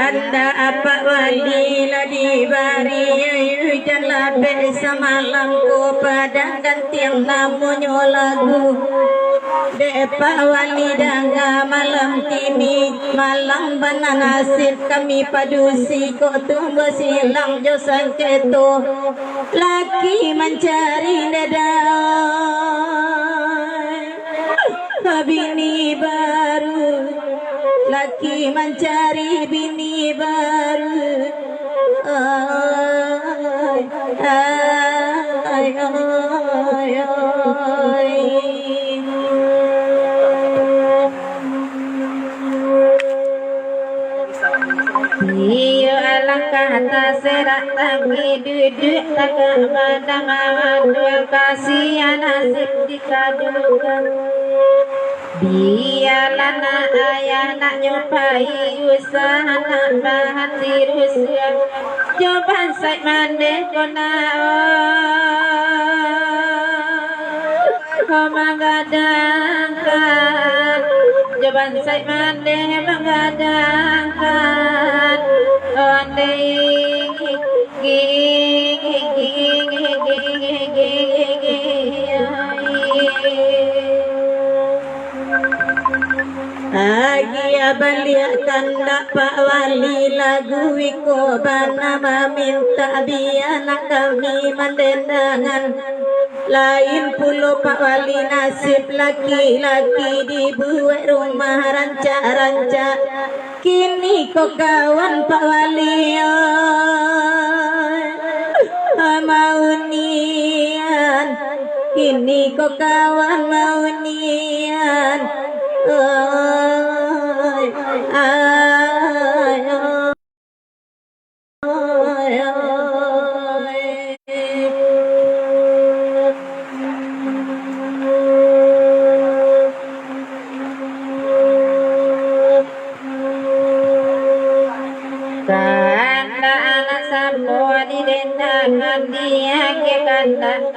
Kanda apa wali ladi bari jala be semalam ko padang gantiang namunyo lagu depa wali danga malam kini malam bananasib kami padusi ko tunggu silang josan keto laki mencari dadai bini baru laki mencari bini baru ay, ay, ay, ay. Iyo alangkah tak serak lagi duduk tagak badang dua kasihan nasib dikadukan. Biarlah nak ayah nak nyobai usaha nak bahan tiruskan jawaban saya mandeh kona kau menggadangkan jawaban saya mandeh menggadangkan ondeh Agia balik tanda pak wali lagu wiko bana meminta biana kami mendendangan lain pulau pak wali nasib laki-laki dibuat rumah ranca-ranca kini kok kawan pak wali mau nian kini kok kawan mau nian ay, ay, ay, kanda anak sampo di dendangan dia ke kanda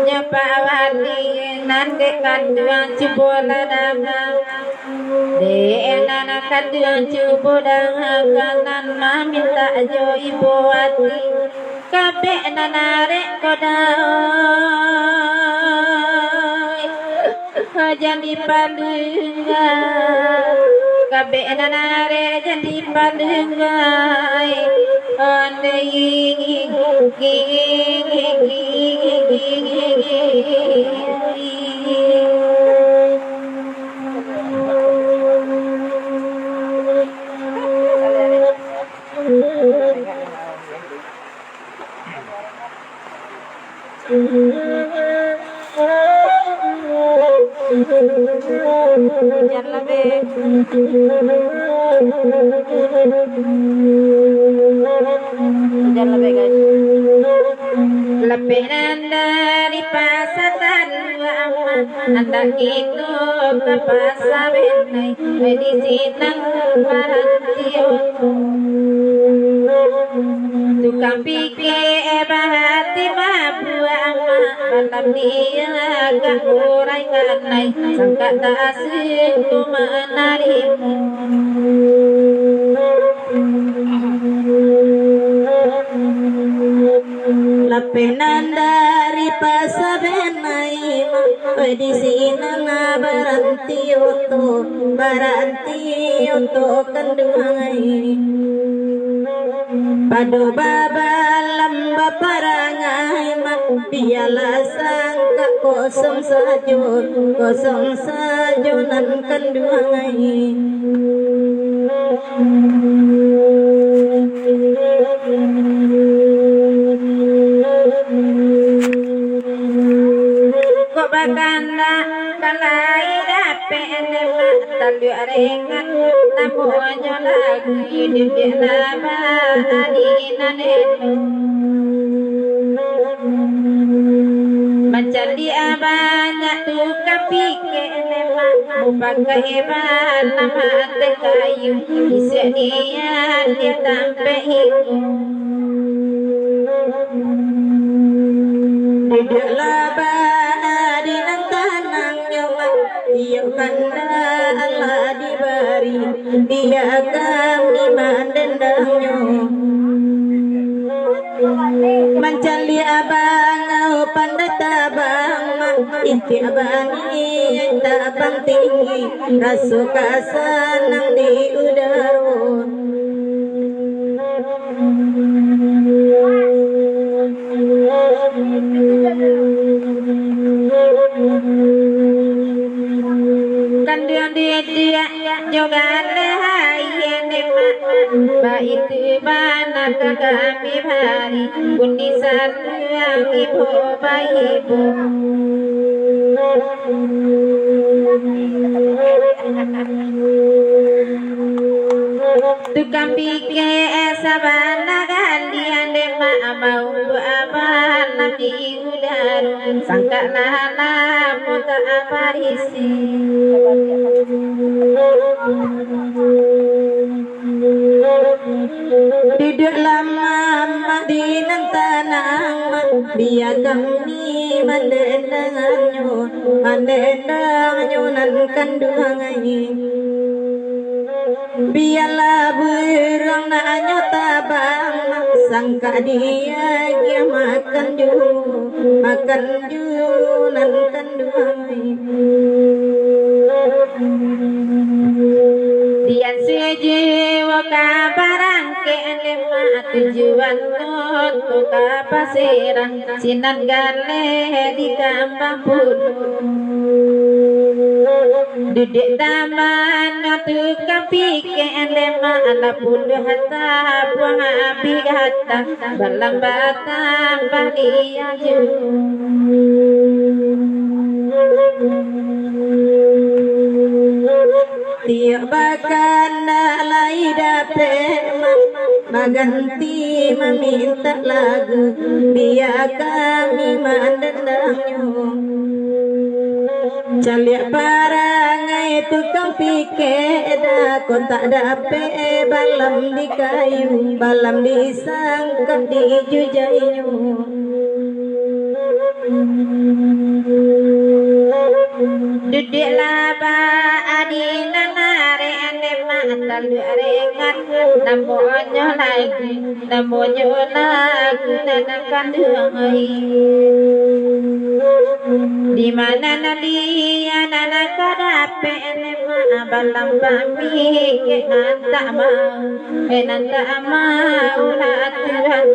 nyapa wali nanti kanduan cipola dagang de nana kanduan cipola kanan maminta jo ibu wati kabe nanare kodai jadi palungan kabe nanare jadi palungan ondei lepenan dari pasatan anda itu ke pasar benai di sinang tukang pikir bahati mabuang malam dia agak murai kanai sangka tak asing tu menarimu lepenan dari pasar benai di sini berhenti untuk kendungai padu baba lamba parangai biarlah sangka kosong sajo nan kendungai kok bakanda kalai dapat talu arengan namonyo lagi di nama adinane macam dia banyak tukang pikir pakai nama kayu isi dia ditambahin duduklah di tanang nyawa Yuk kanda Allah diberi dia kami mandendangnya mencali abang pandai tabang inti abangi tabang tinggi rasuka senang di udara dia juga lehayan baik bana kami hari kunisan yang ibu baik tukang pikir sabana kalian dema mau abana di udara sangka nana muka aparisi duduk lama madinan tanang dia kami mandendangnya nan kandungannya biarlah burung nanya tabang sangka dia makan ju nan kandungannya dia sejiwa kabarang ke lima tujuan untuk kapasiran sinan gale di kampung puluh duduk taman tukang pikir lima ala puluh hatta buang api hatta balang batang balia tiap bakan dalai dapet maganti meminta lagu biar kami mandendangnya caliak parangai tukang pikir dah kontak dapet balam di kayu balam disangkap di jujainya duduk laba adina nare anema talu arengan namonyo lagu nanakan dengai di mana nalia nanaka dape anema balam bami ke nanta mau la aturan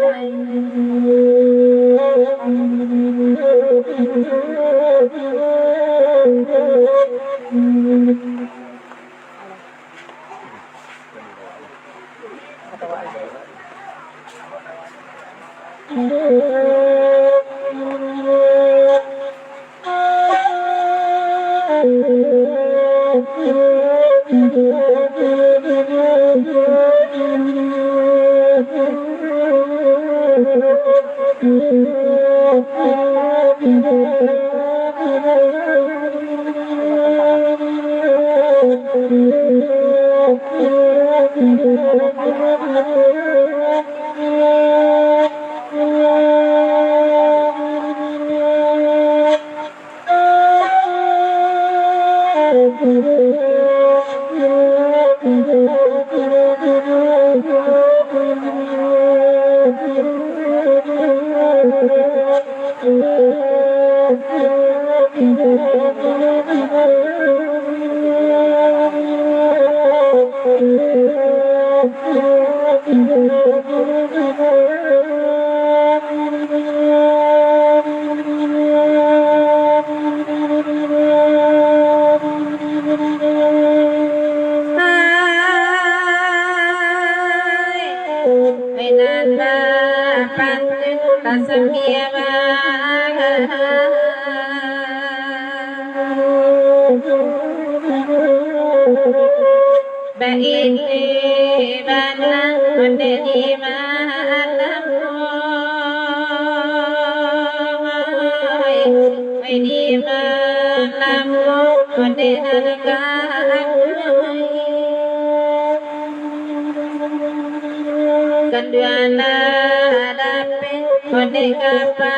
Kanduana dape odeka pa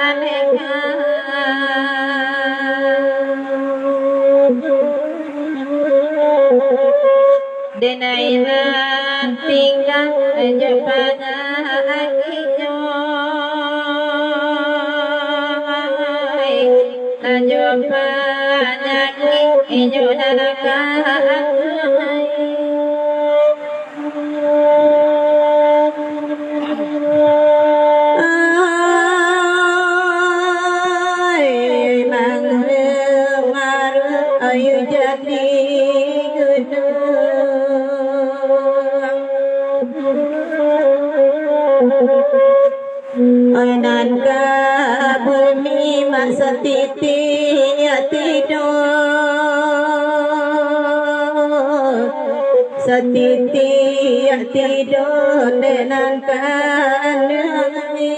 aneka mainan tinggal pada akinya jumpa nyaki ijo nanaka nan ka bumi masa titi ya tidur satiti ya tidur dengan kandungi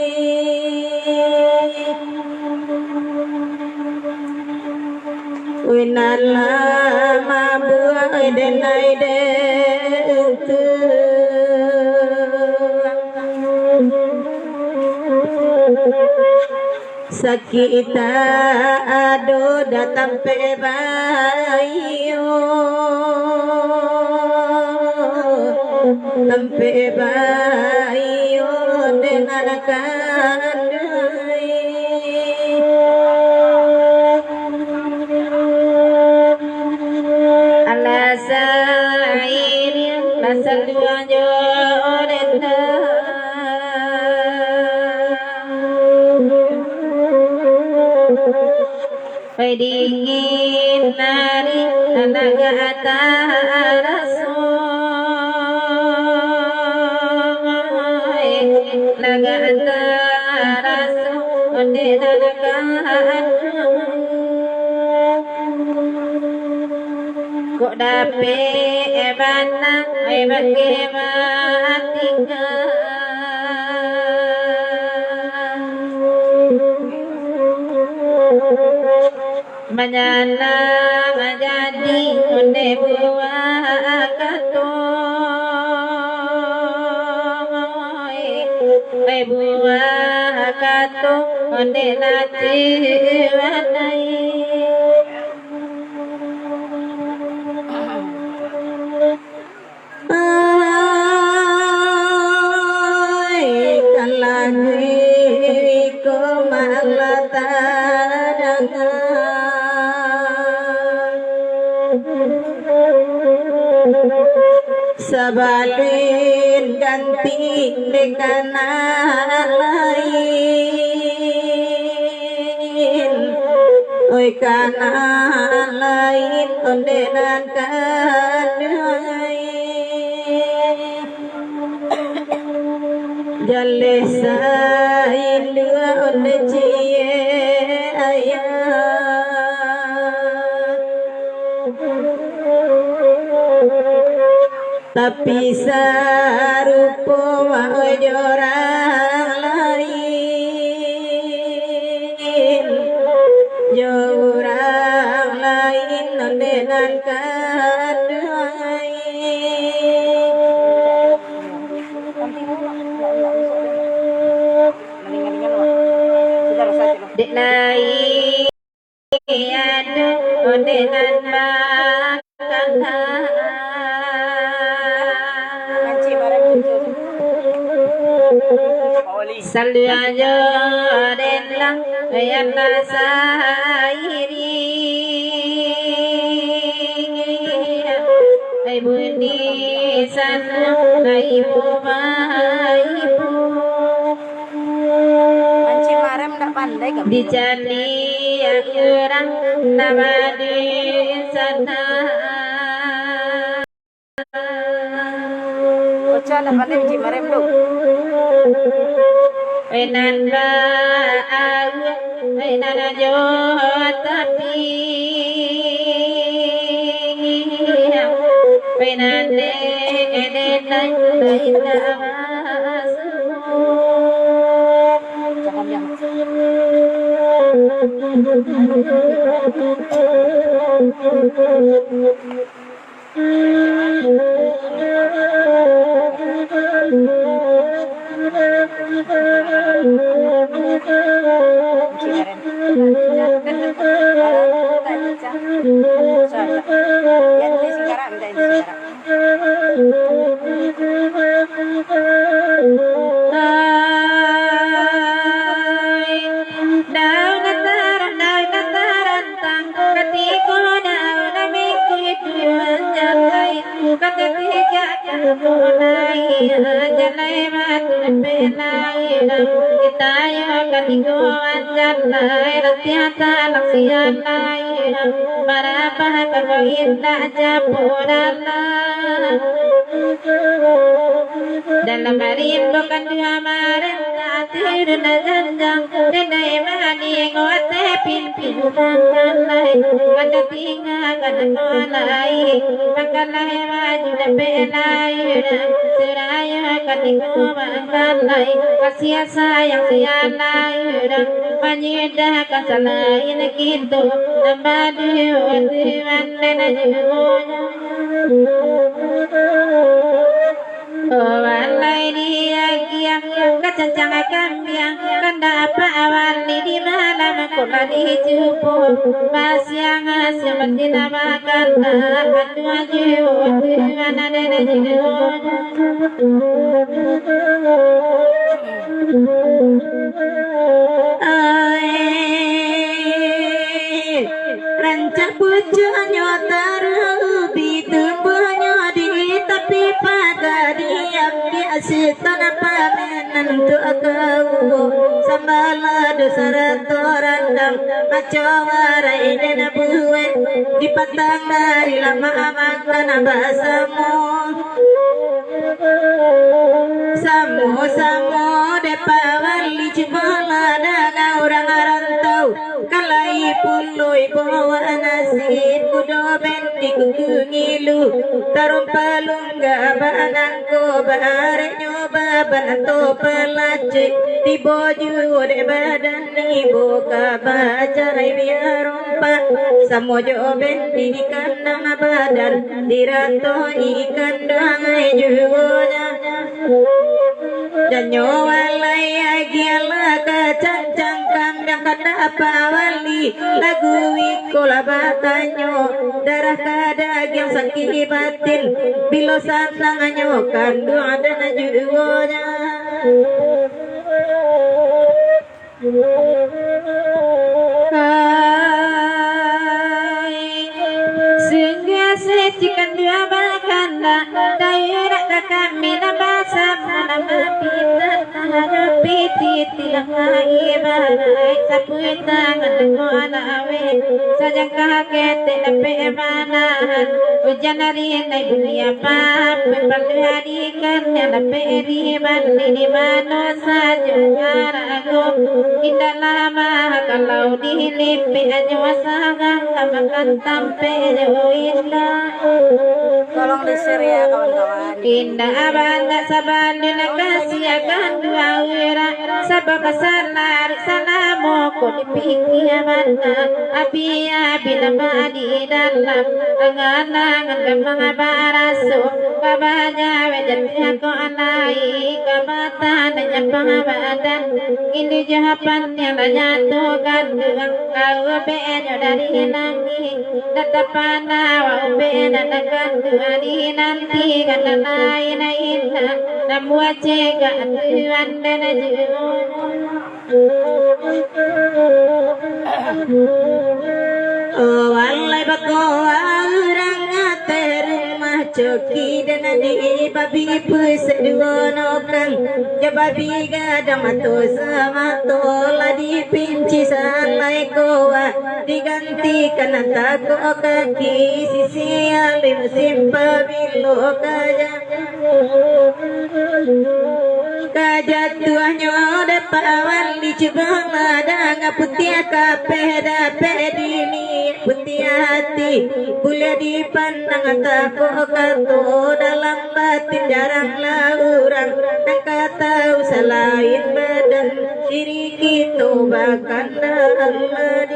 winala mabuai denai dentu sakita ado datang pebayo tampe bayo dengan kandai alasair pasal dua jorenda dingin nari tenaga naga antaraso onde nanagaan kok dape banang bagaimana Manana menjadi onde buah katoi buah kato onde nati wanai kalagi ko malata sabalin ganti dengan lain oi kana lain ondenan kanai jalle sain dua onde cie ayah tapi sarupo orang lain orang lain dengan kandai dek lain ada dengan makan Sallu aja denlang yang nasairi Ibu di sana ibu ibu Manci marem ndak pandai kamu di jani yang orang nama di sana Ocha ndak pandai manci marem dong Enanda agu enanda jo tapi enande enanda enanda ketiga mulai jalai matu pelai kita yo katinguan jalai tiata laksian lai marapa kau indah japurana dalam rindu kan dua maret atir najanjang denai mani ngote pin lai kada tinga kada nolai makalai maju de pelai suraya katingu mangalai kasih sayang sialai panyedah kasalain gitu nambadu diwan dena jumonya walai dia kiang kacancang kambiang kanda apa awali di malam kola di jupo pasiang asyam betina makan kadua jiwa mana dena jiwa rancak pucuknya tarubi tumbuhnya di tepi pagar diam di asitan pamenan untuk kau sambala dosa randang macawarai dan buwe di patang dari lama makan bahasamu Samo depawali cibala dana orang rantau kalai puloi bawa nasib kudo benti kungilu tarum palungga banangko bare nyoba banato pelace tiboju de badan ibu kabacarai biarompa samojo benti di kandang badan dirato ikan dangai jugonya dan nyowalai agiala kacancang kandang kada apa wali lagu wikola batanyo darah kadaging sakit batin bilo santanganyo kandung ada najugonya sehingga secikan dua bakanda dayurak kami nabasa nama pita piti tilang ibarai sapuy tangan ngolawe sajang kaget tepe manahan hujan hari nai dunia pap perluhadikan tepe riban di mana saja ngarago indah lama kalau dilipi anjuasagang makan tampe joislah Tolong di-share ya kawan-kawan. indah abang tak sabar kasih akan dua wira sabab salar salamu ko dipikir mana api nama di dalam angan-angan mga baraso kabaja wajan ko anai kabatan nya pangabadan ini jahapan yang nyatukan dengan kau benyo dari nangi datapana wa bena nakan di nanti kana lain ina namua cega tuan dan oh walai bako orang terumah coki dan di babi puseduno kan ya babi gadang mato sama tola dipinci salai kowa digantikan tako kaki sisi alim simpa bilo kaja kajatuannya dapat awal dicoba ada putih kape dapat dini putih hati boleh dipandang tako kato dalam batin jarang orang tak tahu selain badan diri kita bahkan Allah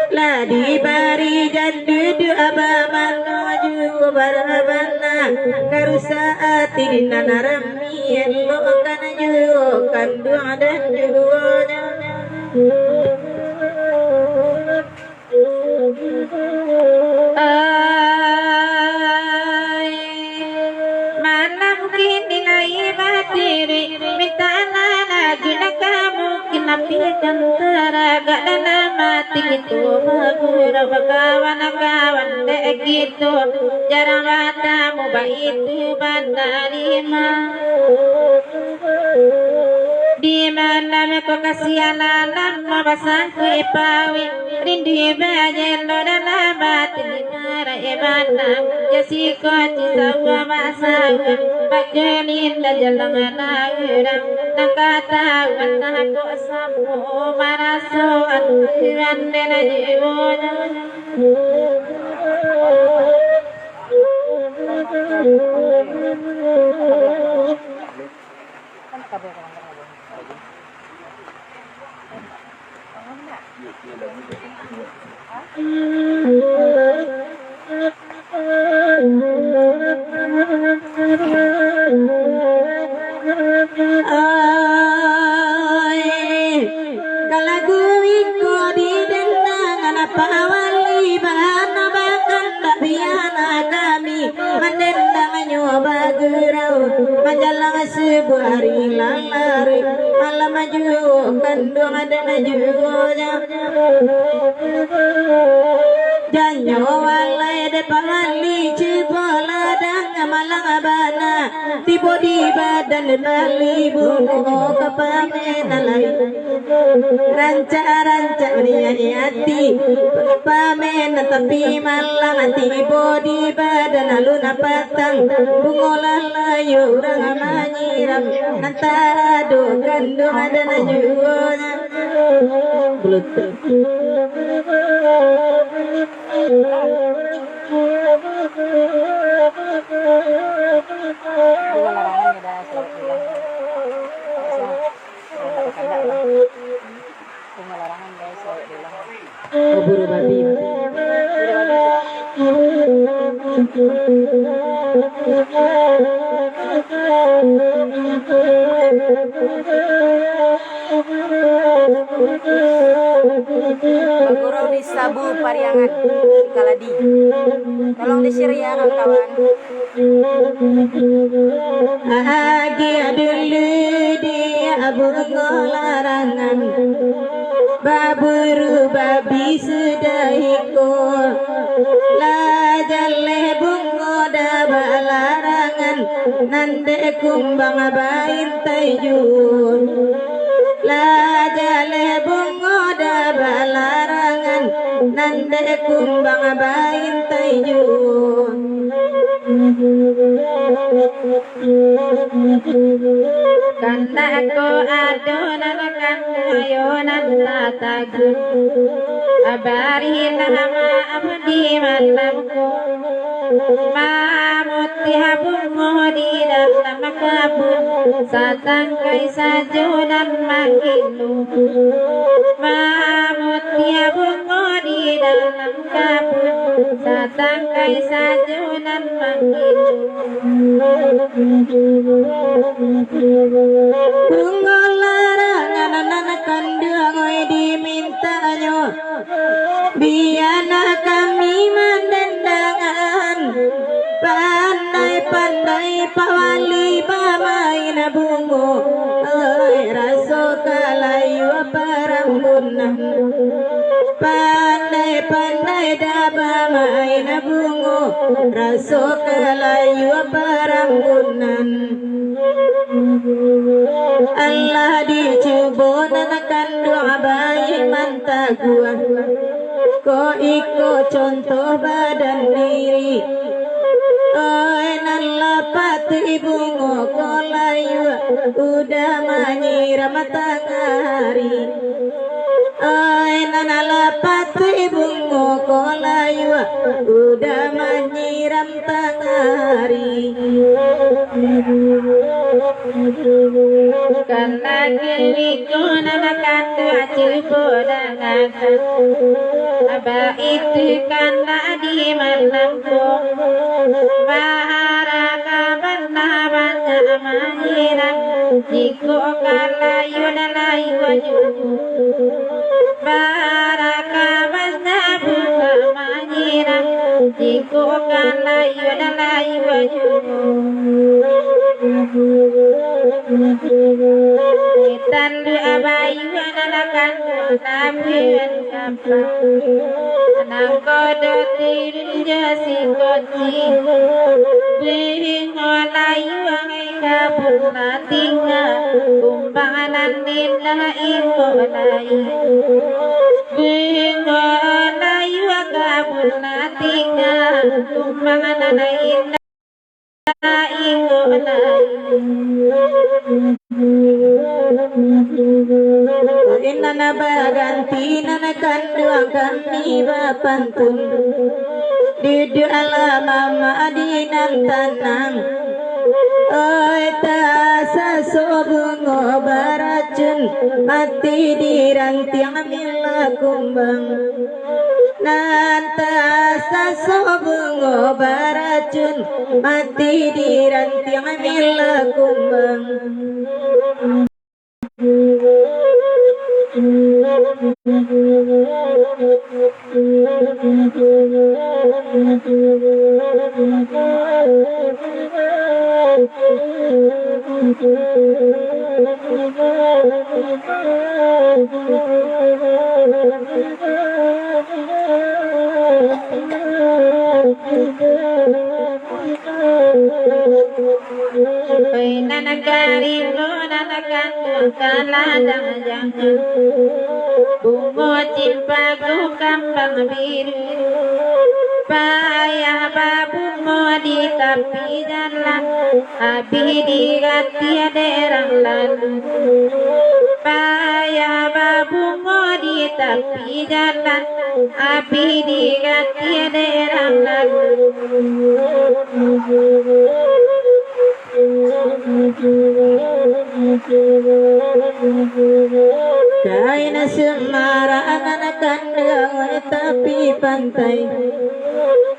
lah di bari jandu abaman maju barabana karusa ati nanarami lo kan ju kan dua dan duanya malam kini lai batiri minta lagi nak mungkin api kantara gak dalam mati itu bergurau kawan-kawan dek gitu jarang bertemu itu bandarima di malam kau kasihan alam mabasang kue pawi rindu bajen lo dalam hati mara ebana jasi koci sawa masawa bagelin dan jalangan aguram nakata wanaku samu maraso aturan dena jiwonya menjalang sebuah hari lalari malam maju kandung ada najunya janyo walai de pamali cipola dan malang abana tibo di badan bali bungo kapame nalai ranca meniani hati pamen tapi malang tibo di badan aluna patang bungo lalayu urang manyiram antara do kandung ada najunya bluetooth buru babi Bergurau di Sabu Pariangan Kaladi. Tolong disiria kawan. Agi dulu dia bungo larangan baburu babi sudah ikut lajale bungo daba larangan nande kumbang bain tayjun lajale bungo daba larangan nande kumbang bain tayjun kanda ko adonan kandayonan tatagun abari nama abdi malamku mamuti habungo di dalam kabun satangkai sajudan makilu mamuti habungo di dalam kabun satangkai sajudan makilu bungo larangan anak kandung dimintanya biana kami mendendangan pandai-pandai pawali pamain bungo raso kalayu parambunan pandai-pandai daba main bungo raso kalayu parambunan Allah dicubonan kandung bayi mantaguan ko iko contoh badan diri oi nan lapat ibungo ko layu udah manyiram matahari oi nan lapat ibungo ko layu udah manyiram tangari karena kiriku nanakan dua cipodangan apa itu karena di malamku maharaka benar banyak menyiram jiko kalayu nalayu wajuku maharaka benar bunga menyiram jiko kalayu nalayu wajuku Tandu abayu na nabian kapang nang kodoti rinjasi koti bingo layu angai kabut natinga kumbangan nina ingo layu bingo layu kabut natinga kumbangan nina ingo layu inna na baganti na nakanduang kami bapantun Dudu ala mama adinan tanang Oi tasa sobungo baracun Mati dirantiang mila kumbang Nantasa sobungo baracun Mati dirantiang mila kumbang Kaladang jangan bungo cimpaku kambang biru payah babungo di tepi jalan abi digati derang lalu payah babungo di tepi jalan abi digati derang lalu Kaina semara anak kandang tapi pantai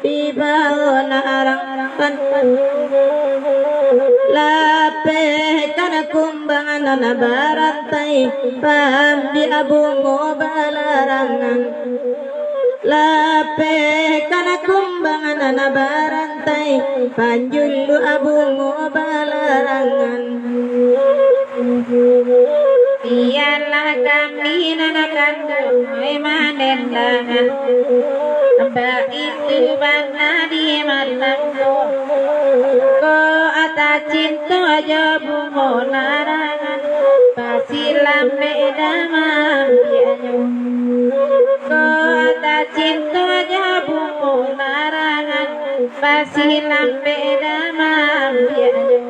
di bawah narang pantai lape kana kumbangan na barantai pam di abungo balarangan lape kana kumbangan na barantai panjulu abungo balarangan Biarlah kami nanakandung memanendangan Mbak itu bangna di malamku Ko atas cinta aja bungo larangan Pasilam beda mampianyo Ko atas cinta aja bungo larangan Pasilam beda mampianyo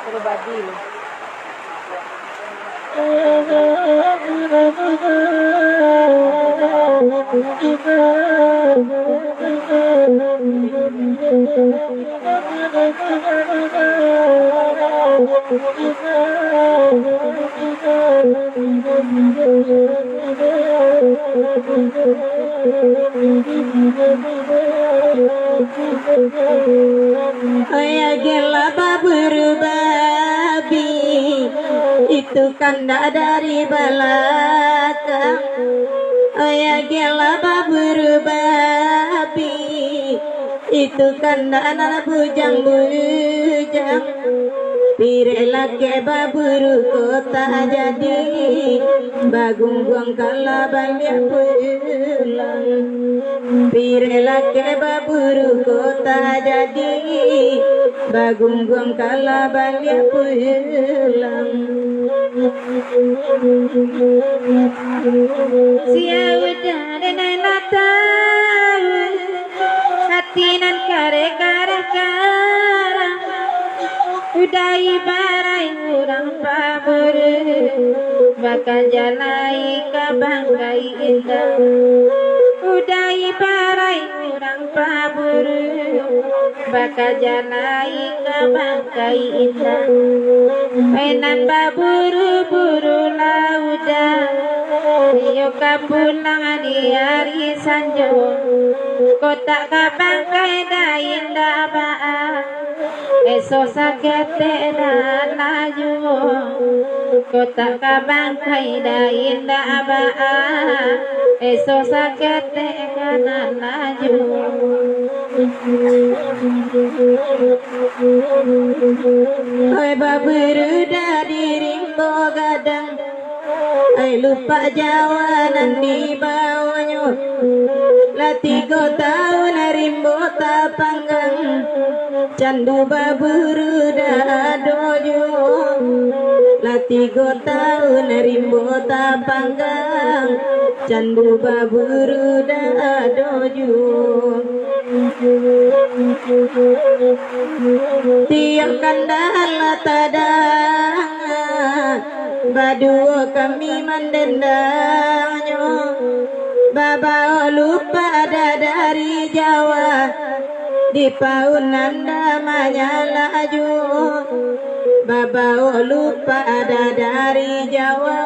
Berbadil. Ayah gelapa berbabi itu kanda dari belakang Ayah gelapa berbabi itu kanda anak bujang-bujang Pirela ke baburu kota jadi Bagung buang kala balik pulang Pirela ke baburu kota jadi Bagung buang kala balik pulang Sia udah denai latau Hatinan kare-kare karang Udai barai urang pabur Bakal jalai kabangkai indah Udai barai urang pabur Bakal jalai kabangkai indah Enan baburu-buru lauda Iyo kapulang di hari sanjo Kotak kabangkai da indah ba'a Eso sakete da laju Kotak kabangkai da indah ba'a Eso sakete kana laju Oi baberuda di rimbo gadang, ai lupa jawanan di bawahnya. Lah 3 tahun rimbo tak panggang, candu baberuda dojo. Lah 3 tahun rimbo tak panggang, candu baberuda dojo. Tiap kandang tadang, badua kami mendendangnya. Baba lupa ada dari Jawa, di paunan namanya laju. Baba lupa ada dari Jawa,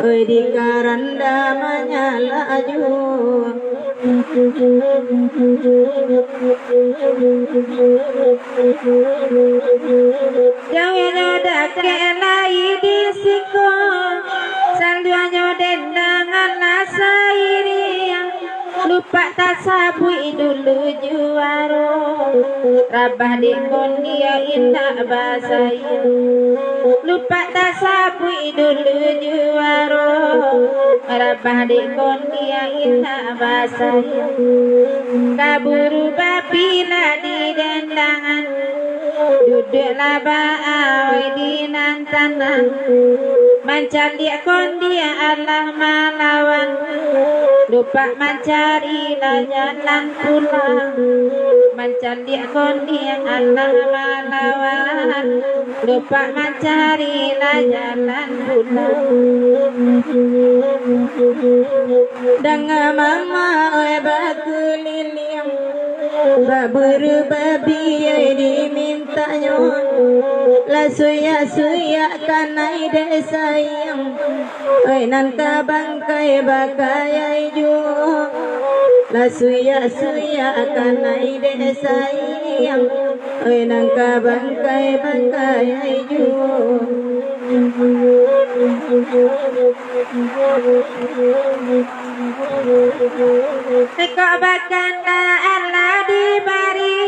oi di karanda namanya laju. Jangan ada kelai di siko, salduanyo dendangan lasairi. Lupa tak sabui dulu juaro, rabah di kondia indah basaya. Lupa tak sabui dulu juaro, rabah di kondia indah basaya. Kaburu babi di dendangan, duduklah baawi di nantanan. Mencari kondia Allah malawan, lupa mencari jalan pulang. Mencari kondia Allah malawan, lupa mencari jalan pulang. Dengan mama oi bakulilim, baburu babi dimintanya. La suya kanai desayang, oi nan ka bangkai bakai ju. La suya kanai desayang, oi nan ka bangkai bakai ju. Kok bakanda Allah dibari,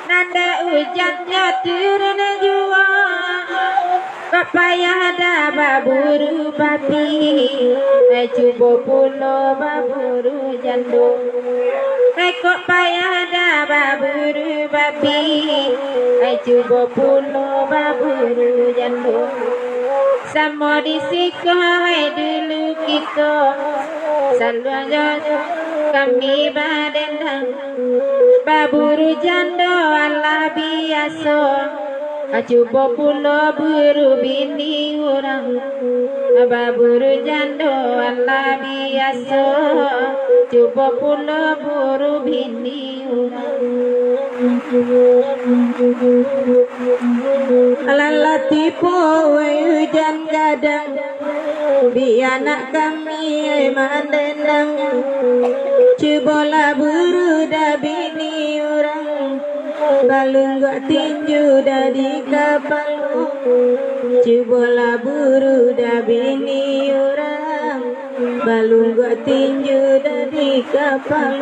nanda hujannya turun jua. Kok payah ada baburu babi, cuba pulo baburu jando. Kok payah ada baburu babi, cuba pulo baburu jando. Sama disiko dulu kita, selalu kami badendang. Baburu jando Allah biasa, cuba pulo buru bini orang. Baburu jando Allah biasa, cuba pulo buru bini orang. Lalati po hujan gadang, bi anak kami mandendang. Cubola buru da bini orang, balung gak tinju dari kapal. Cubola buru da bini orang, balung gak tinju dari kapal.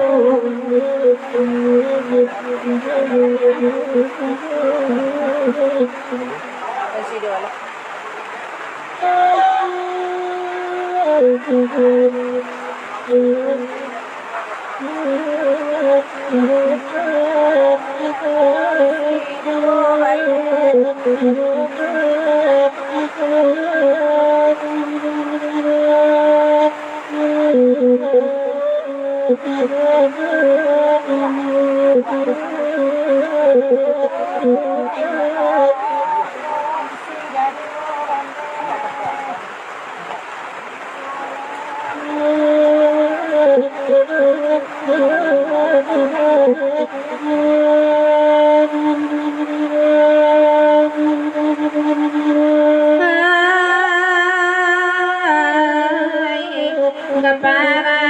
Para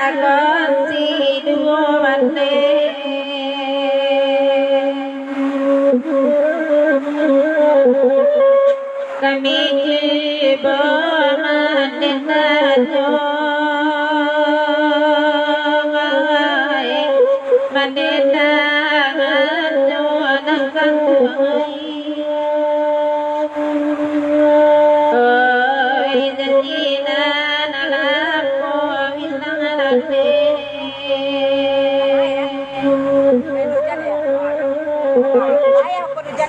agon si duo wande, kami jibo mandengajo,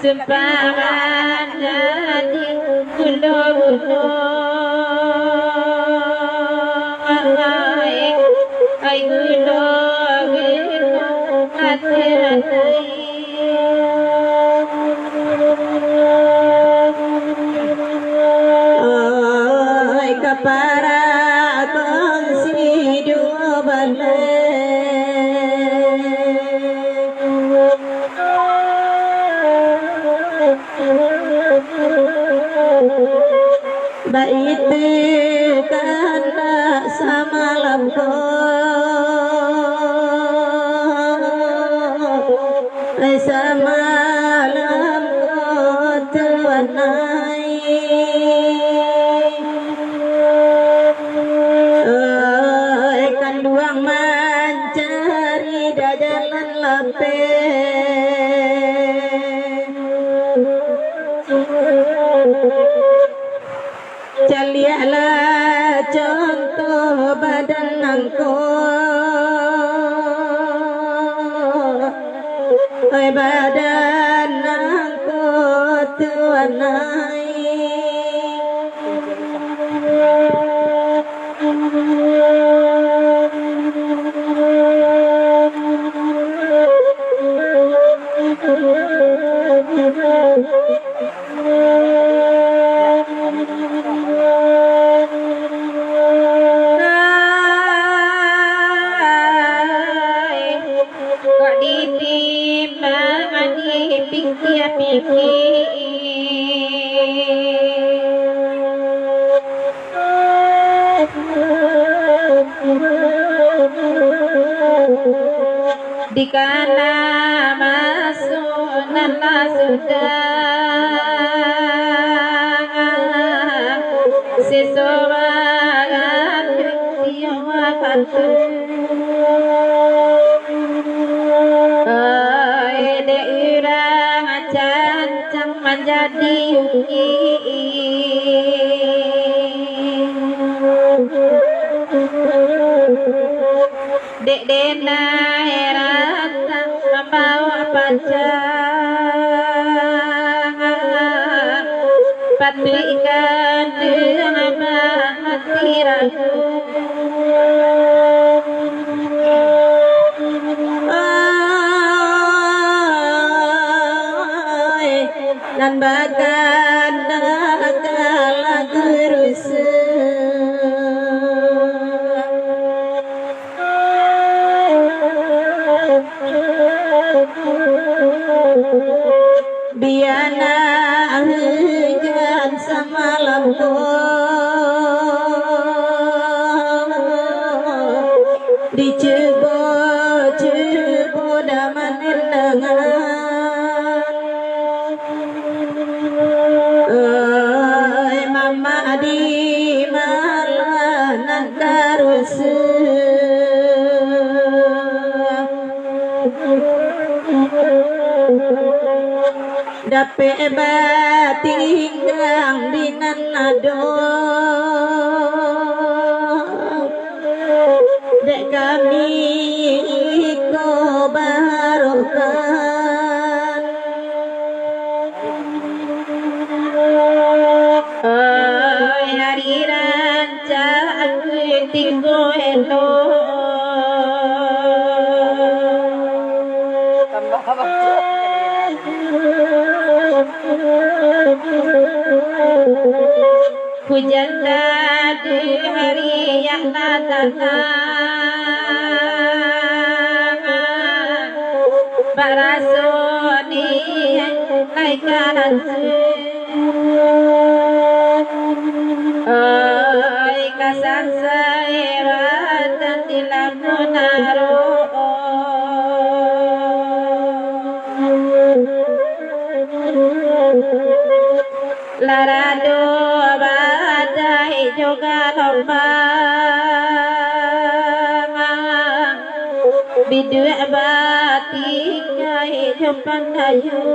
Sempalan jadi gunung-gunung ay gunung-gunung hati-hati ay kapara kong sidu Baitu kata samalam ko samalam ko tuanai kanduang mencari jalan lape Calialah contoh badan angko badan angko tuanai di kana masuk nala sudah sesorangan tiawakan daerah cancang menjadi dek dena herata membawa pancang patu ikan dengan hati ragu dan bahkan kalah terus biana hujan semalam ko dicoba-coba daman lengan mama di malanan terus dapat batinggang dinan ado dek kami ko barokan hari rancang tinggo elo hujan tadi hari yang datang barasoni laikan oi kasang sairatan di lamunaro larado badai juga lombang bidua batika hidupan hayu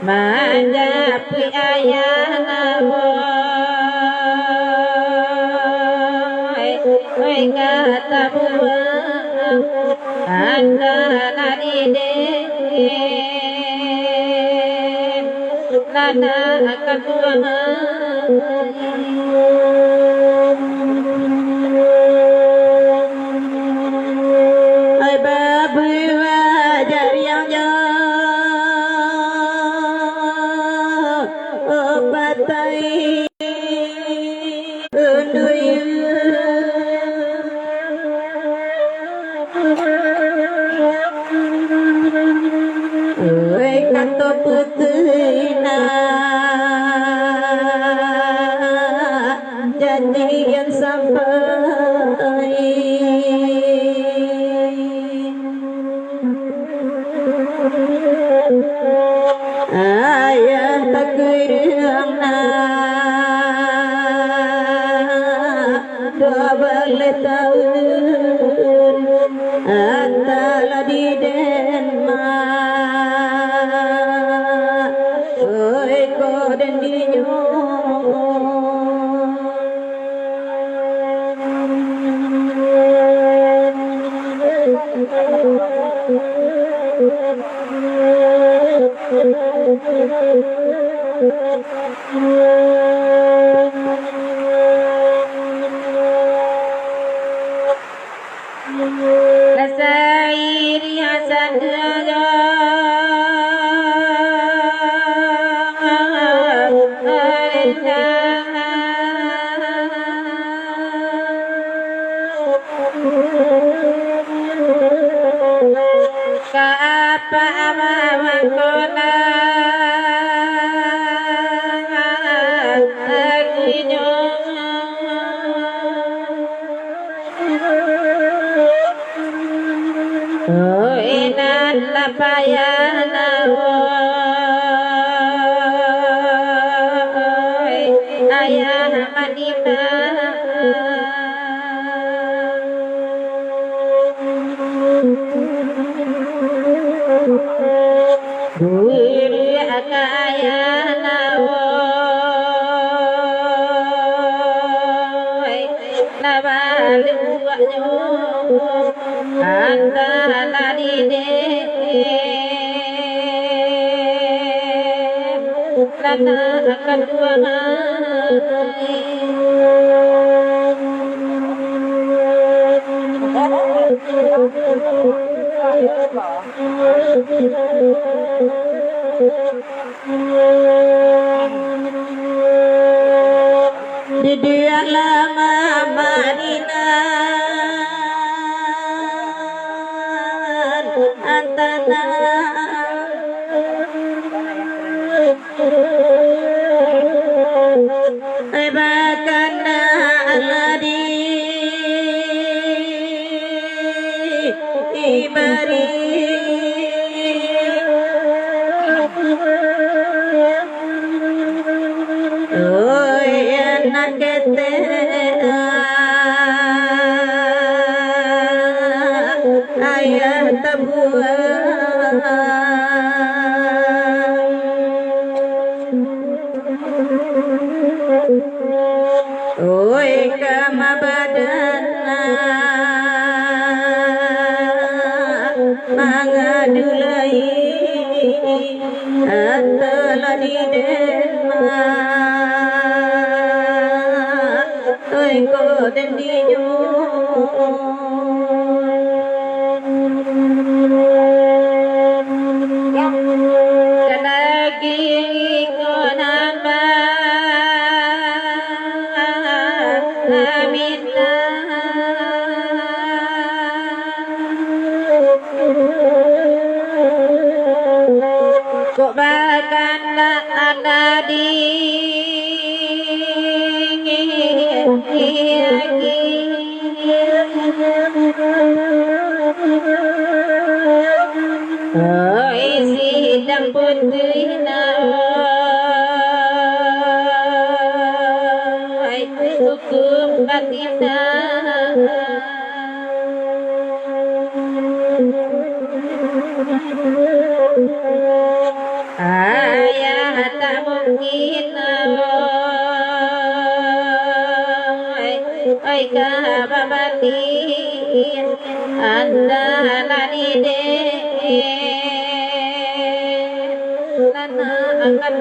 Manjapi ayana boy, oi kata buang, anda nadide, nana akan buang. Janjian sampai ayah tak kering dua belas tahun antara di Denmark, oi kau dan dinyo. Lasairi hasan Kaapa amawang kola aginyo inan lapayana ayah manima guru akayana nabalu anda ladide lana akan di dia lama marinan antana bakana aladi ibari telah di Denmark tôi có đến đi nhung kok bahkan ada di isi dan putih hukum batinda ayah tak mungkin oi kababatin anda lani de lana akan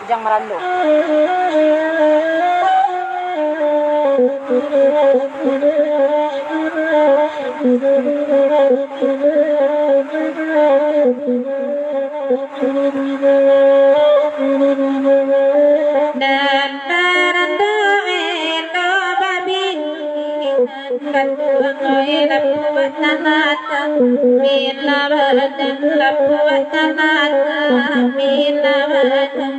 Ujang Merando. dan Merando endo babi kan ngoi lapuat tanata mina badan lapuat tanata mina badan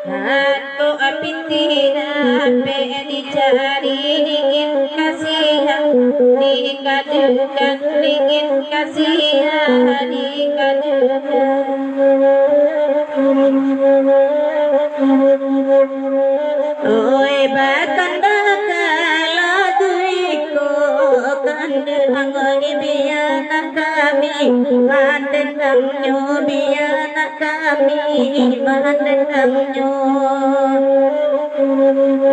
aku apitina pe dicari dingin kasihan dikadukan dingin kasihan dikadukan oi batanda kala duiko kandang ngoni biana kami mandendam nyo biana kami mandendam nyo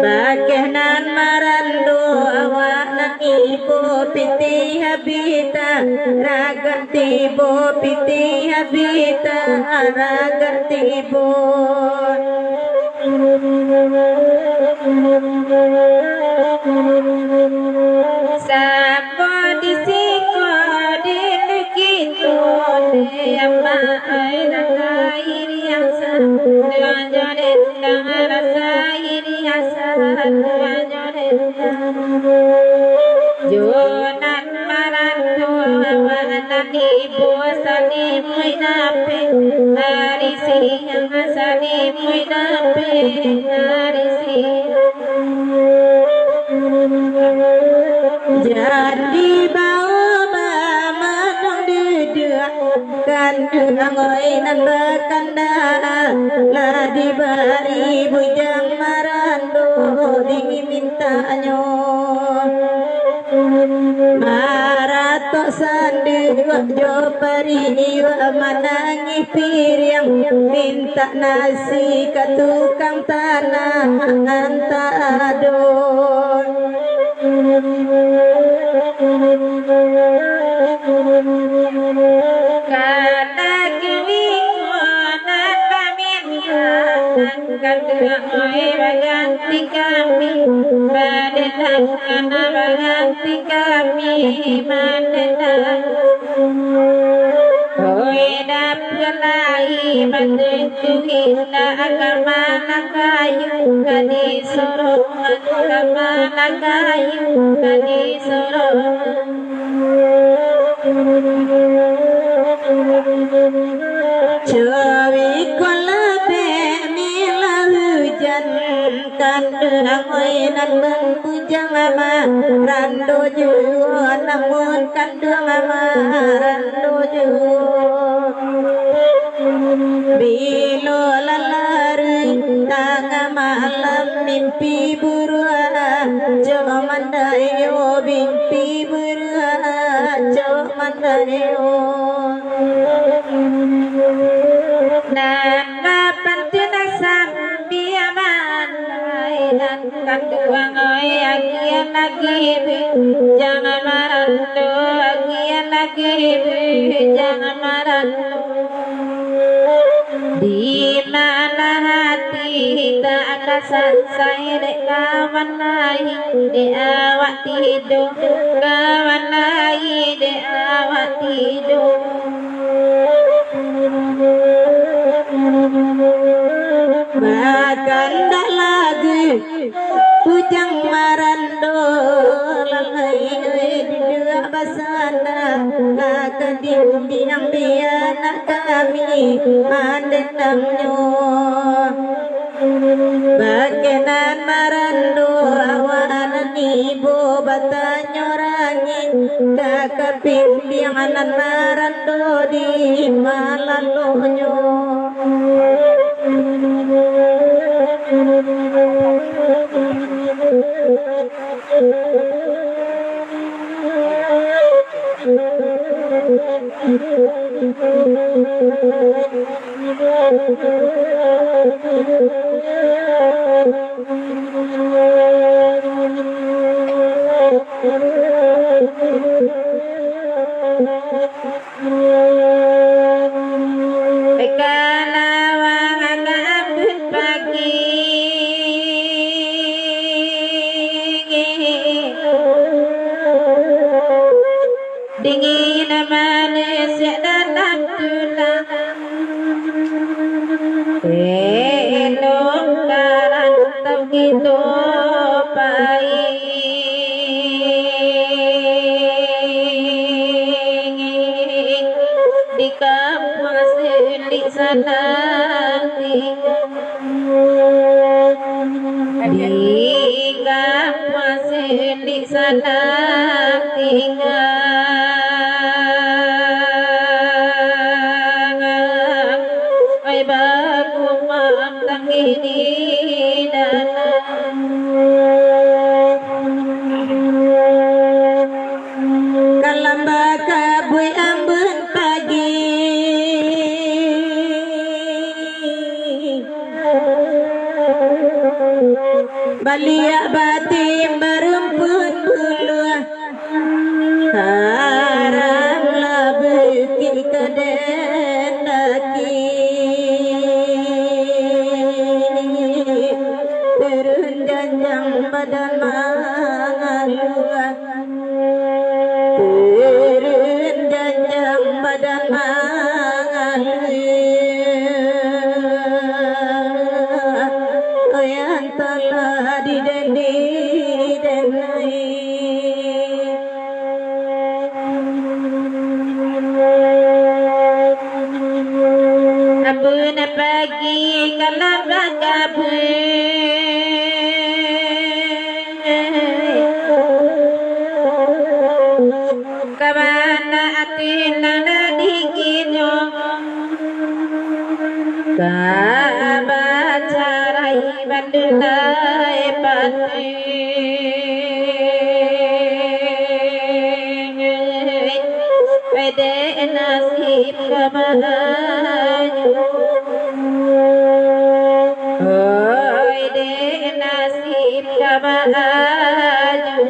bagianan marando awak nak ibu piti habita raga tibo piti habita raga tibo Sapo di siko di lukinto Ama aina kairi asa Tuanjonet kamara kairi asa Tuanjonet Jonan maranto Awanan ibu asani muinape Hari siyang asani muinape Hari jadi bawa manong duduk kandung ngoi nan berkanda lah diberi bujang marando dimintanya marato sandiwak jo periwa manangi piring minta nasi ke tukang tanah antadon kata kewingonan paminyan kandung oi baganti kami badenang baganti kami badenang oi dap kelai bantuin agama nakayu kadi suruhan agama nakayu kadi suruhan Cawi kola be mila hujan kandung oi nan bujang ama rando juo namun kandung ama rando juo bilo lalari tanga malam mimpi burua jo mandayo mimpi burua jo mandayo nan bapan lagi jangan merando, bagian lagi jangan merando. Di mana hati tak kasat saya dek kawan lain dek awak tidur, kawan lain dek awak tidur. Makan dah lagi pujang marando lalai dua basana akan diam biana kami mandendamnyo bakenan marando awanan ibu batanyo rangin kakak pimpianan marando di malalonyo. Dingin manis dalam tulang elok karantau gitu baik di kampung selik sana di kampung selik sana tinggal. Balia batin berumpun bulu haram labekil kedendaki turun janjang badan mangalua turun janjang badan mangalua yang telah didendi denai abuna pagi kalau berkabut kabana atinana dikinyo kabacarai bandulai pati pede nasib kabaju oi de nasib kabaju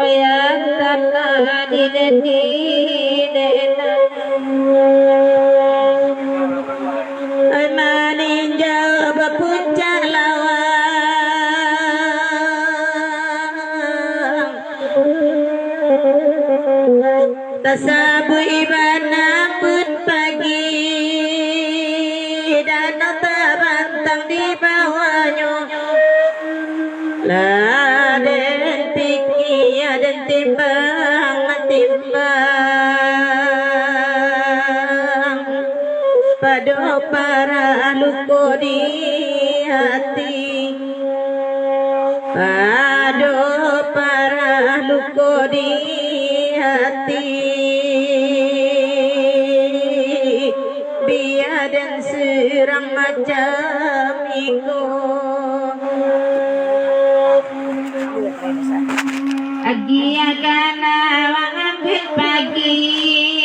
yang tanah di maninjau bepuncak lawang tasabu ibana pun pagi dan terbantang di bawahnya laden pikir dan timbang pada para luka di hati pada para luka di hati biar dan serang macam itu Agi agana wangan pagi